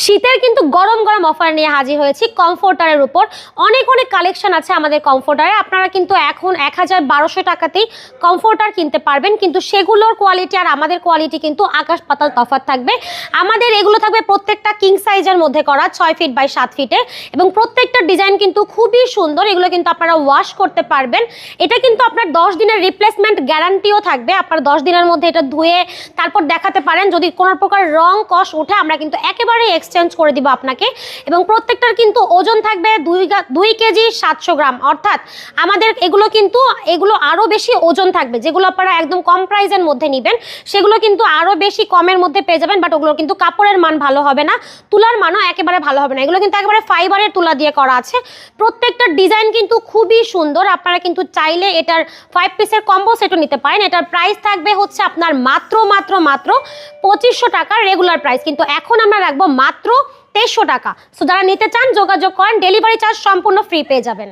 শীতের কিন্তু গরম গরম অফার নিয়ে হাজির হয়েছি কমফোর্টারের উপর। অনেক অনেক কালেকশন আছে আমাদের কমফোর্টারে। আপনারা কিন্তু এখন ১,১২০০ টাকাতেই কমফোর্টার কিনতে পারবেন, কিন্তু সেগুলোর কোয়ালিটি আর আমাদের কোয়ালিটি কিন্তু আকাশ পাতাল তফাৎ থাকবে। আমাদের এগুলো থাকবে প্রত্যেকটা কিং সাইজের মধ্যে করা, ৬ ফিট বাই ৭ ফিটের, এবং প্রত্যেকটা ডিজাইন কিন্তু খুবই সুন্দর। এগুলো কিন্তু আপনারা ওয়াশ করতে পারবেন। এটা কিন্তু আপনার ১০ দিনের রিপ্লেসমেন্ট গ্যারান্টিও থাকবে। আপনার ১০ দিনের মধ্যে এটা ধুয়ে তারপর দেখাতে পারেন। যদি কোনো প্রকার রং কষ উঠে আমরা কিন্তু একেবারেই এক্সচেঞ্জ করে দিব আপনাকে। এবং প্রত্যেকটার কিন্তু ওজন থাকবে 2 কেজি 700 গ্রাম, অর্থাৎ আমাদের এগুলো আরও বেশি ওজন থাকবে। যেগুলো আপনারা একদম কম প্রাইসের মধ্যে নেবেন সেগুলো কিন্তু আরও বেশি কমের মধ্যে পেয়ে যাবেন, বাট ওগুলো কিন্তু কাপড়ের মান ভালো হবে না, তুলার মানও একেবারে ভালো হবে না। এগুলো কিন্তু একেবারে ফাইবারের তুলা দিয়ে করা আছে। প্রত্যেকটা ডিজাইন কিন্তু খুবই সুন্দর। আপনারা কিন্তু চাইলে এটার 5 পিসের কম্বো সেটও নিতে পারেন। এটার প্রাইস থাকবে হচ্ছে আপনার মাত্র ২৫০০ টাকা রেগুলার প্রাইস, কিন্তু এখন আমরা রাখবো মাত্র ২৩০০ টাকা। সো যারা নিতে চান যোগাযোগ করেন, ডেলিভারি চার্জ সম্পূর্ণ ফ্রি পেয়ে যাবেন।